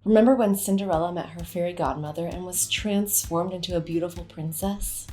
Remember when Cinderella met her fairy godmother and was transformed into a beautiful princess?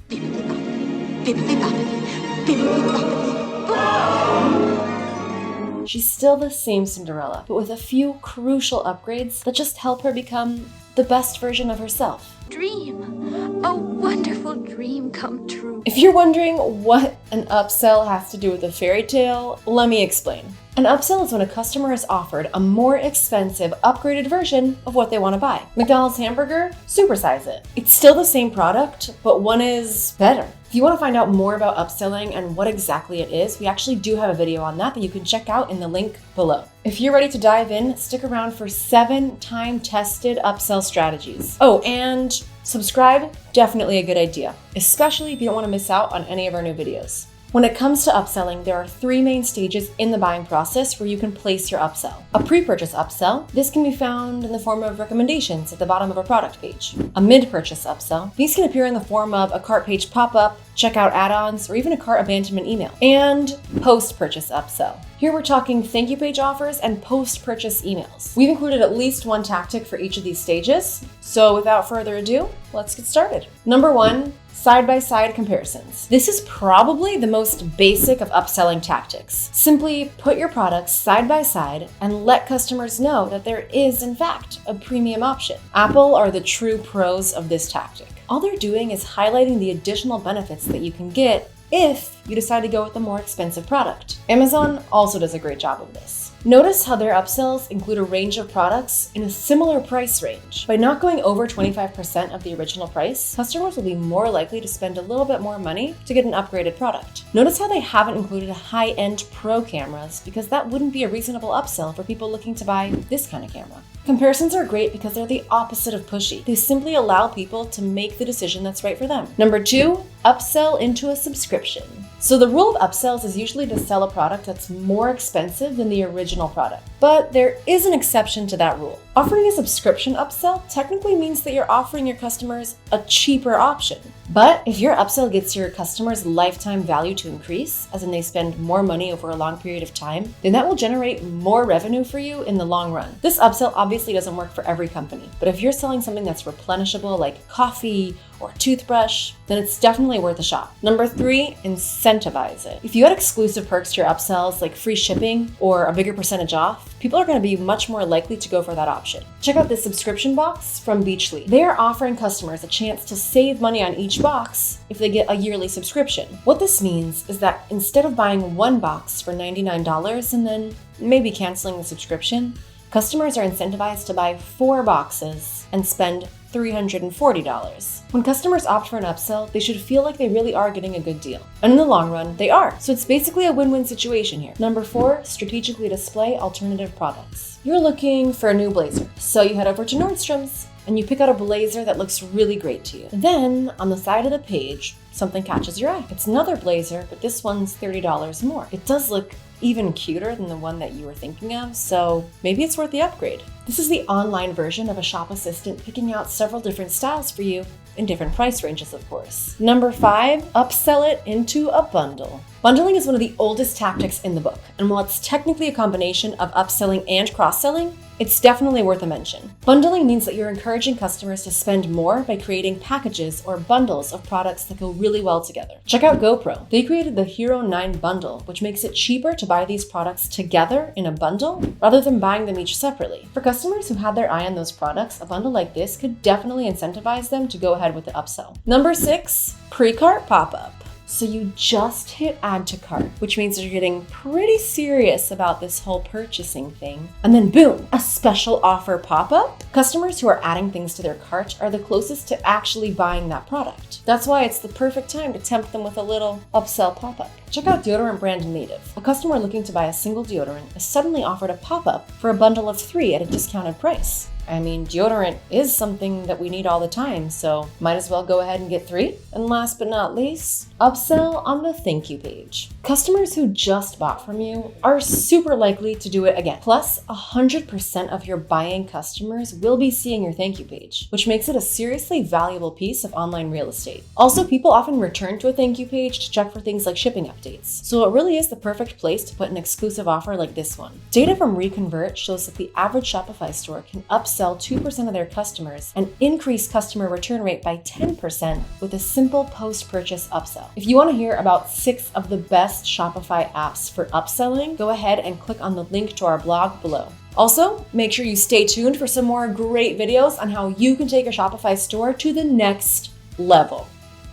She's still the same Cinderella, but with a few crucial upgrades that just help her become the best version of herself. Dream, a wonderful dream come true. If you're wondering what an upsell has to do with a fairy tale, let me explain. An upsell is when a customer is offered a more expensive, upgraded version of what they want to buy. McDonald's hamburger, supersize it. It's still the same product, but one is better. If you want to find out more about upselling and what exactly it is, we actually do have a video on that you can check out in the link below. If you're ready to dive in, stick around for 7 time-tested upsell strategies. Oh, and subscribe, definitely a good idea, especially if you don't want to miss out on any of our new videos. When it comes to upselling, there are 3 main stages in the buying process where you can place your upsell. A pre-purchase upsell, this can be found in the form of recommendations at the bottom of a product page. A mid-purchase upsell, these can appear in the form of a cart page pop-up, checkout add-ons, or even a cart abandonment email. And post-purchase upsell. Here we're talking thank you page offers and post-purchase emails. We've included at least one tactic for each of these stages, so without further ado, let's get started. Number 1, side-by-side comparisons. This is probably the most basic of upselling tactics. Simply put your products side by side and let customers know that there is, in fact, a premium option. Apple are the true pros of this tactic. All they're doing is highlighting the additional benefits that you can get if you decide to go with the more expensive product. Amazon also does a great job of this. Notice how their upsells include a range of products in a similar price range. By not going over 25% of the original price, customers will be more likely to spend a little bit more money to get an upgraded product. Notice how they haven't included high-end pro cameras because that wouldn't be a reasonable upsell for people looking to buy this kind of camera. Comparisons are great because they're the opposite of pushy. They simply allow people to make the decision that's right for them. Number 2, upsell into a subscription. So the rule of upsells is usually to sell a product that's more expensive than the original product. But there is an exception to that rule. Offering a subscription upsell technically means that you're offering your customers a cheaper option. But if your upsell gets your customers' lifetime value to increase, as in they spend more money over a long period of time, then that will generate more revenue for you in the long run. This upsell obviously doesn't work for every company, but if you're selling something that's replenishable like coffee or toothbrush, then it's definitely worth a shot. Number 3, incentivize it. If you add exclusive perks to your upsells like free shipping or a bigger percentage off, people are going to be much more likely to go for that option. Check out this subscription box from Beachly. They are offering customers a chance to save money on each box if they get a yearly subscription. What this means is that instead of buying one box for $99 and then maybe canceling the subscription, customers are incentivized to buy 4 boxes and spend $340. When customers opt for an upsell, they should feel like they really are getting a good deal. And in the long run, they are. So it's basically a win-win situation here. Number 4, strategically display alternative products. You're looking for a new blazer, so you head over to Nordstrom's and you pick out a blazer that looks really great to you. Then, on the side of the page, something catches your eye. It's another blazer, but this one's $30 more. It does look even cuter than the one that you were thinking of, so maybe it's worth the upgrade. This is the online version of a shop assistant picking out several different styles for you in different price ranges, of course. Number 5, upsell it into a bundle. Bundling is one of the oldest tactics in the book, and while it's technically a combination of upselling and cross-selling, it's definitely worth a mention. Bundling means that you're encouraging customers to spend more by creating packages or bundles of products that go really well together. Check out GoPro. They created the Hero 9 bundle, which makes it cheaper to buy these products together in a bundle rather than buying them each separately. For customers who had their eye on those products, a bundle like this could definitely incentivize them to go ahead with the upsell. Number 6, pre-cart pop-up. So you just hit add to cart, which means you're getting pretty serious about this whole purchasing thing. And then boom, a special offer pop-up. Customers who are adding things to their cart are the closest to actually buying that product. That's why it's the perfect time to tempt them with a little upsell pop-up. Check out deodorant brand Native. A customer looking to buy a single deodorant is suddenly offered a pop-up for a bundle of 3 at a discounted price. I mean, deodorant is something that we need all the time, so might as well go ahead and get 3. And last but not least, upsell on the thank you page. Customers who just bought from you are super likely to do it again. Plus, 100% of your buying customers will be seeing your thank you page, which makes it a seriously valuable piece of online real estate. Also, people often return to a thank you page to check for things like shipping updates. So it really is the perfect place to put an exclusive offer like this one. Data from ReConvert shows that the average Shopify store can upsell upsell 2% of their customers and increase customer return rate by 10% with a simple post-purchase upsell. If you want to hear about 6 of the best Shopify apps for upselling, go ahead and click on the link to our blog below. Also, make sure you stay tuned for some more great videos on how you can take your Shopify store to the next level.